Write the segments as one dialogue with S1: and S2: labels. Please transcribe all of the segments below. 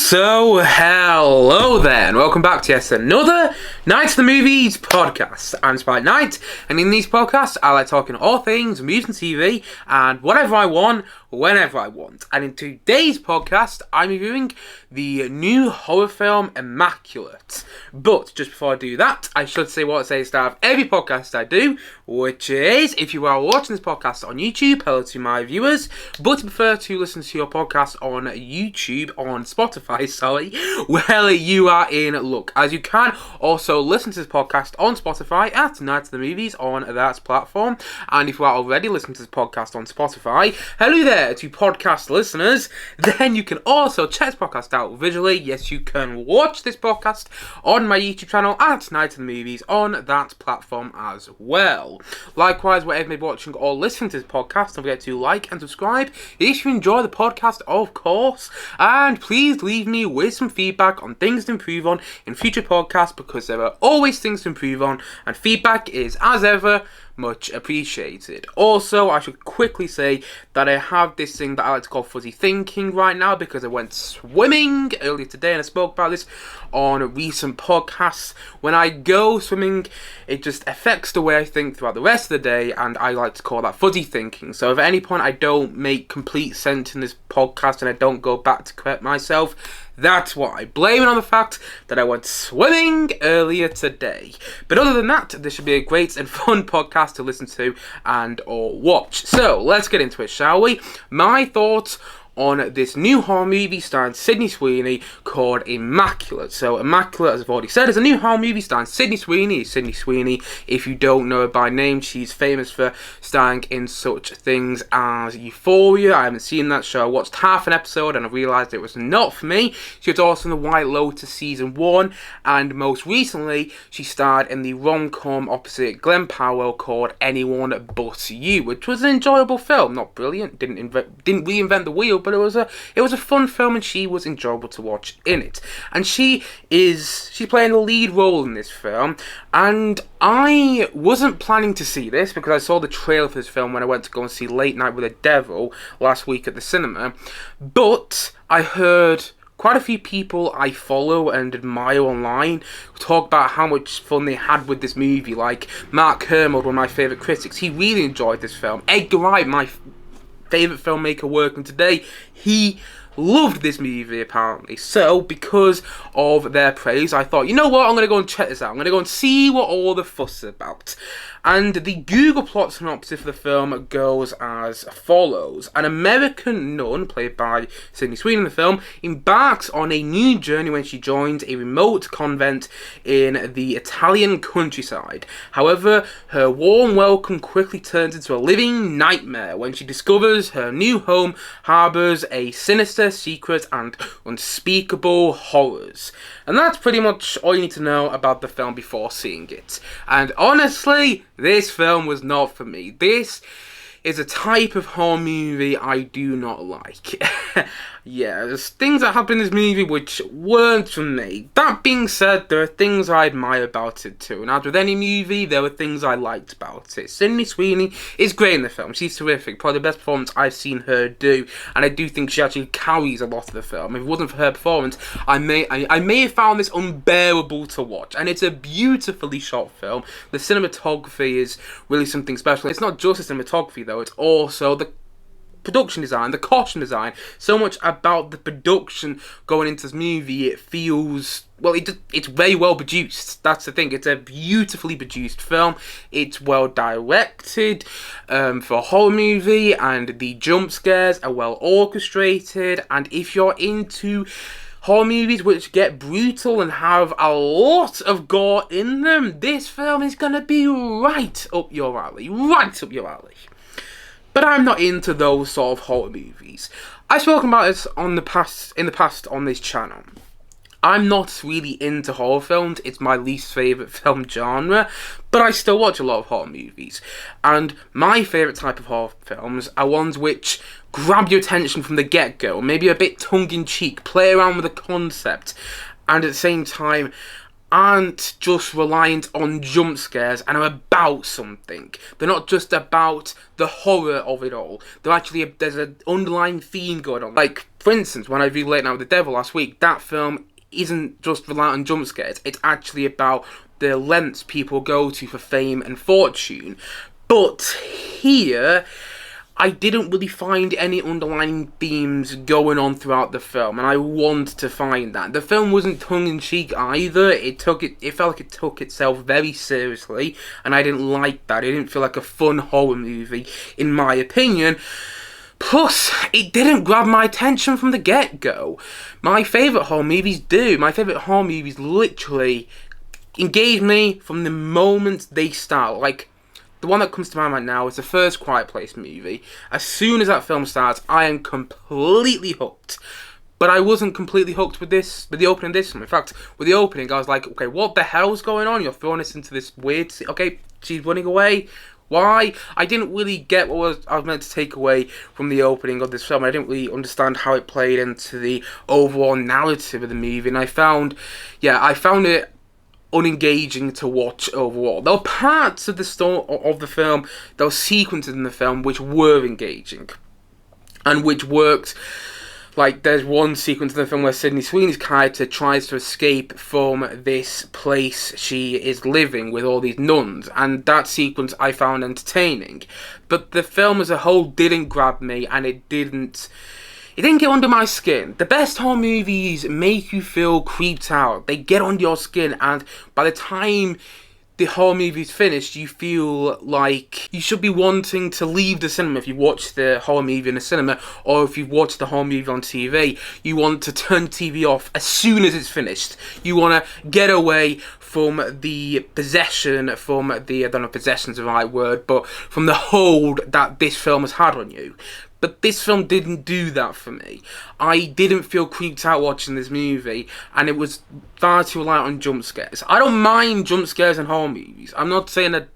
S1: So, hello there, and welcome back to yet another Night of the Movies podcast. I'm Spike Knight, and in these podcasts, I like talking all things movies and TV, and whatever I want, whenever I want. And in today's podcast, I'm reviewing the new horror film, Immaculate. But, just before I do that, I should say what I say at the start of every podcast I do, which is, if you are watching this podcast on YouTube, hello to my viewers, but prefer to listen to your podcast on YouTube, on Spotify, well, you are in luck, as you can also listen to this podcast on Spotify at Night of the Movies on that platform. And if you are already listening to this podcast on Spotify, hello there to podcast listeners, then you can also check this podcast out visually. Yes, you can watch this podcast on my YouTube channel at Night of the Movies on that platform as well. Likewise, wherever you may be watching or listening to this podcast, don't forget to like and subscribe if you enjoy the podcast, of course, and please leave me with some feedback on things to improve on in future podcasts, because there are always things to improve on, and feedback is, as ever, much appreciated. Also, I should quickly say that I have this thing that I like to call fuzzy thinking right now, because I went swimming earlier today and I spoke about this on recent podcasts. When I go swimming, it just affects the way I think throughout the rest of the day, and I like to call that fuzzy thinking. So if at any point I don't make complete sense in this podcast and I don't go back to correct myself, that's what I blame it on, the fact that I went swimming earlier today. But other than that, this should be a great and fun podcast to listen to and or watch. So let's get into it, shall we? My thoughts on this new horror movie starring Sydney Sweeney called Immaculate. So Immaculate, as I've already said, is a new horror movie starring Sydney Sweeney. Sydney Sweeney, if you don't know her by name, she's famous for starring in such things as Euphoria. I haven't seen that show. I watched half an episode and I realised it was not for me. She was also in The White Lotus Season 1, and most recently she starred in the rom-com opposite Glenn Powell called Anyone But You, which was an enjoyable film. Not brilliant, didn't reinvent the wheel, but it was a fun film, and she was enjoyable to watch in it. And she's playing the lead role in this film, and I wasn't planning to see this because I saw the trailer for this film when I went to go and see Late Night with the Devil last week at the cinema, but I heard quite a few people I follow and admire online talk about how much fun they had with this movie. Like Mark Kermode, one of my favourite critics, he really enjoyed this film. Edgar Wright, my favourite filmmaker working today, he loved this movie apparently. So because of their praise, I thought, you know what, I'm going to go and check this out. I'm going to go and see what all the fuss is about. And the Google plot synopsis for the film goes as follows. An American nun, played by Sydney Sweeney in the film, embarks on a new journey when she joins a remote convent in the Italian countryside. However, her warm welcome quickly turns into a living nightmare when she discovers her new home harbours a sinister secret and unspeakable horrors. And that's pretty much all you need to know about the film before seeing it. And honestly, this film was not for me. This is a type of horror movie I do not like. Yeah, there's things that happen in this movie which weren't for me. That being said, there are things I admire about it too. And as with any movie, there were things I liked about it. Sydney Sweeney is great in the film. She's terrific. Probably the best performance I've seen her do. And I do think she actually carries a lot of the film. If it wasn't for her performance, I may have found this unbearable to watch. And it's a beautifully shot film. The cinematography is really something special. It's not just the cinematography though, it's also the production design, the costume design. So much about the production going into this movie, it feels, well, it's very well produced. That's the thing. It's a beautifully produced film. It's well directed for a horror movie, and the jump scares are well orchestrated. And if you're into horror movies which get brutal and have a lot of gore in them, this film is going to be right up your alley. Right up your alley. But I'm not into those sort of horror movies. I've spoken about this in the past on this channel. I'm not really into horror films. It's my least favourite film genre, but I still watch a lot of horror movies. And my favourite type of horror films are ones which grab your attention from the get-go, maybe a bit tongue-in-cheek, play around with the concept, and at the same time aren't just reliant on jump scares and are about something. They're not just about the horror of it all. They're actually, there's an underlying theme going on. Like, for instance, when I reviewed Late Night with the Devil last week, that film isn't just reliant on jump scares. It's actually about the lengths people go to for fame and fortune. But here, I didn't really find any underlying themes going on throughout the film, and I want to find that. The film wasn't tongue-in-cheek either. It felt like it took itself very seriously, and I didn't like that. It didn't feel like a fun horror movie, in my opinion. Plus, it didn't grab my attention from the get-go. My favourite horror movies do. My favourite horror movies literally engage me from the moment they start. Like, the one that comes to mind right now is the first Quiet Place movie. As soon as that film starts, I am completely hooked. But I wasn't completely hooked with the opening of this one. In fact, with the opening, I was like, okay, what the hell's going on? You're throwing us into this weird... Okay, she's running away. Why? I didn't really get what I was meant to take away from the opening of this film. I didn't really understand how it played into the overall narrative of the movie. And I found it unengaging to watch overall. There were parts of the story of the film, there were sequences in the film which were engaging and which worked. Like, there's one sequence in the film where Sydney Sweeney's character tries to escape from this place she is living with all these nuns, and that sequence I found entertaining. But the film as a whole didn't grab me, and it didn't get under my skin. The best horror movies make you feel creeped out. They get under your skin, and by the time the horror movie's finished, you feel like you should be wanting to leave the cinema if you watch the horror movie in the cinema, or if you've watched the horror movie on TV, you want to turn TV off as soon as it's finished. You want to get away from the possession, from the, I don't know if possession's the right word, but from the hold that this film has had on you. But this film didn't do that for me. I didn't feel creeped out watching this movie, and it was far too light on jump scares. I don't mind jump scares in horror movies. I'm not saying that,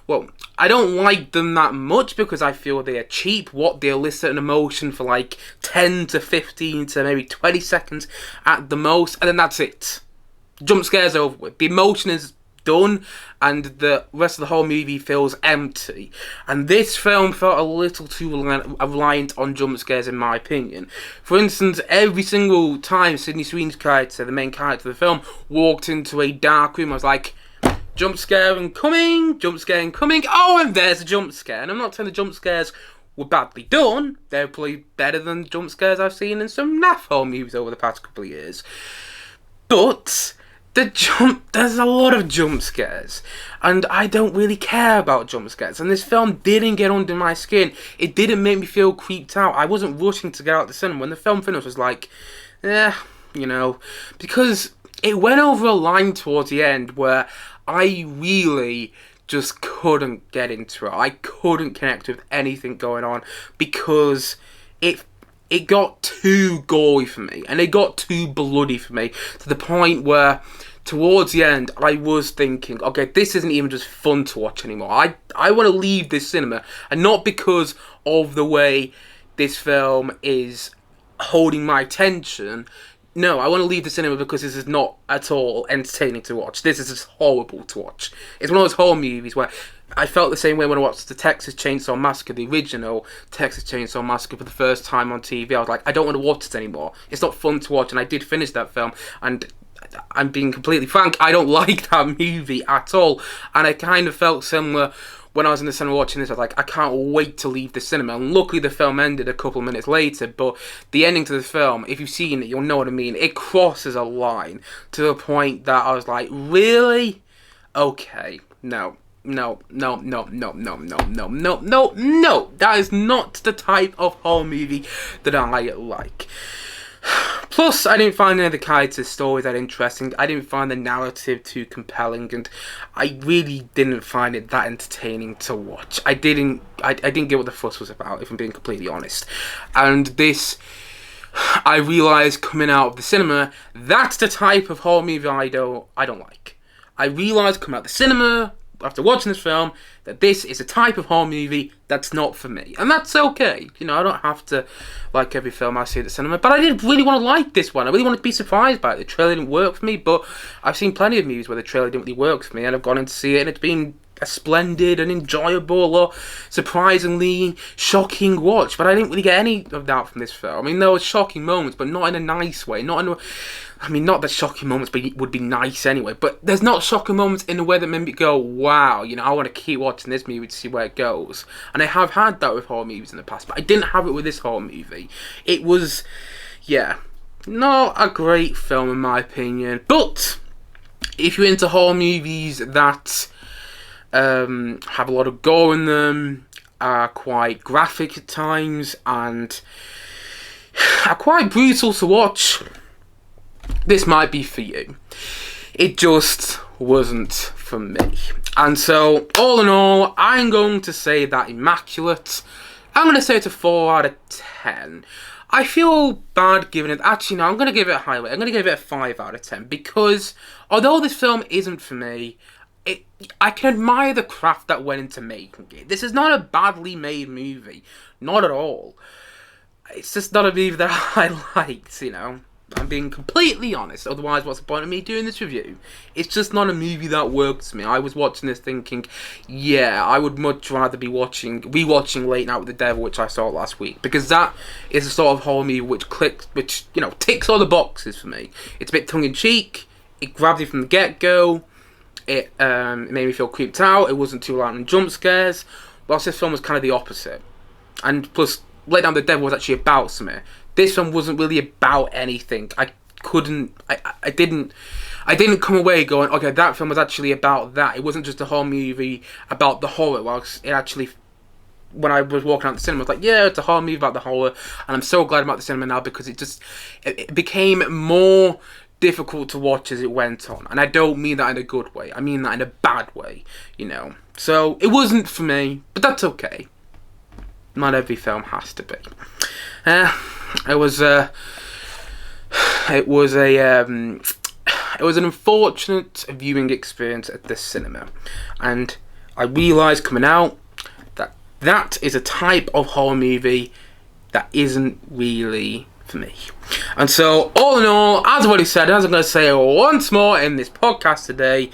S1: well, I don't like them that much because I feel they are cheap. What, they elicit an emotion for like 10 to 15 to maybe 20 seconds at the most, and then that's it. Jump scares over with. The emotion is done, and the rest of the whole movie feels empty. And this film felt a little too reliant on jump scares, in my opinion. For instance, every single time Sydney Sweeney's character, the main character of the film, walked into a dark room, I was like, jump scare incoming, jump scare incoming, oh, and there's a jump scare. And I'm not saying the jump scares were badly done. They're probably better than jump scares I've seen in some naff horror movies over the past couple of years. But there's a lot of jump scares, and I don't really care about jump scares, and this film didn't get under my skin. It didn't make me feel creeped out. I wasn't rushing to get out of the cinema. When the film finished, I was like, because it went over a line towards the end where I really just couldn't get into it. I couldn't connect with anything going on because it got too gory for me, and it got too bloody for me, to the point where towards the end I was thinking, okay, this isn't even just fun to watch anymore. I want to leave this cinema, and not because of the way this film is holding my attention. No, I want to leave the cinema because this is not at all entertaining to watch. This is just horrible to watch. It's one of those horror movies where I felt the same way when I watched the Texas Chainsaw Massacre, the original Texas Chainsaw Massacre, for the first time on TV. I was like, I don't want to watch it anymore. It's not fun to watch, and I did finish that film, and I'm being completely frank, I don't like that movie at all. And I kind of felt similar when I was in the cinema watching this. I was like, I can't wait to leave the cinema. And luckily the film ended a couple of minutes later, but the ending to the film, if you've seen it, you'll know what I mean. It crosses a line to the point that I was like, really? Okay, no. No. That is not the type of horror movie that I like. Plus, I didn't find any of the characters' stories that interesting. I didn't find the narrative too compelling, and I really didn't find it that entertaining to watch. I didn't get what the fuss was about, if I'm being completely honest. And this, I realised coming out of the cinema, that's the type of horror movie I don't like. I realised coming out of the cinema, after watching this film that this is a type of horror movie that's not for me. And that's okay. You know, I don't have to like every film I see at the cinema. But I did really want to like this one. I really wanted to be surprised by it. The trailer didn't work for me, but I've seen plenty of movies where the trailer didn't really work for me, and I've gone in to see it, and it's been a splendid and enjoyable or surprisingly shocking watch. But I didn't really get any of that from this film. I mean, there were shocking moments, but not in a nice way. Not that shocking moments would be nice anyway, but there's not shocking moments in a way that made me go, wow, you know, I want to keep watching this movie to see where it goes. And I have had that with horror movies in the past, but I didn't have it with this horror movie. It was, yeah, not a great film in my opinion. But if you're into horror movies that have a lot of gore in them, are quite graphic at times, and are quite brutal to watch, this might be for you. It just wasn't for me. And so, all in all, I'm going to say that Immaculate, I'm going to say it's a 4 out of 10. I feel bad giving it, actually no, I'm going to give it a high rate. I'm going to give it a 5 out of 10, because although this film isn't for me, I can admire the craft that went into making it. This is not a badly made movie. Not at all. It's just not a movie that I liked, you know. I'm being completely honest. Otherwise, what's the point of me doing this review? It's just not a movie that works for me. I was watching this thinking, yeah, I would much rather be rewatching Late Night with the Devil, which I saw last week, because that is a sort of horror movie which you know, ticks all the boxes for me. It's a bit tongue-in-cheek. It grabs you from the get-go. It made me feel creeped out. It wasn't too loud on jump scares. Whilst this film was kind of the opposite. And plus, Lay Down the Devil was actually about something. This film wasn't really about anything. I didn't come away going, okay, that film was actually about that. It wasn't just a horror movie about the horror. Whilst it actually, when I was walking out the cinema, I was like, yeah, it's a horror movie about the horror. And I'm so glad I'm at the cinema now, because it became more difficult to watch as it went on. And I don't mean that in a good way. I mean that in a bad way, you know. So, it wasn't for me, but that's okay. Not every film has to be. It was an unfortunate viewing experience at the cinema. And I realised coming out that is a type of horror movie that isn't really for me. And so, all in all, as I've already said, as I'm going to say once more in this podcast today,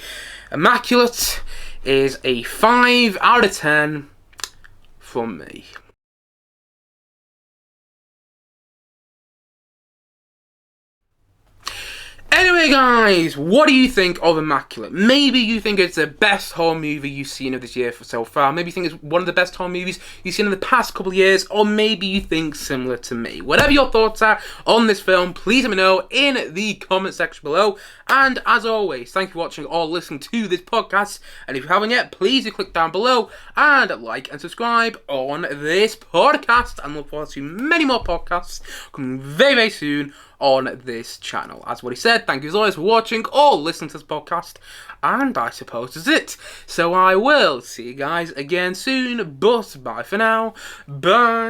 S1: Immaculate is a 5 out of 10 from me. Anyway guys, what do you think of Immaculate? Maybe you think it's the best horror movie you've seen of this year so far. Maybe you think it's one of the best horror movies you've seen in the past couple of years. Or maybe you think similar to me. Whatever your thoughts are on this film, please let me know in the comment section below. And as always, thank you for watching or listening to this podcast. And if you haven't yet, please do click down below and like and subscribe on this podcast. And look forward to many more podcasts coming very, very soon on this channel. As what he said, thank you as always for watching or listening to this podcast, and I suppose that's it. So I will see you guys again soon, but bye for now. Bye.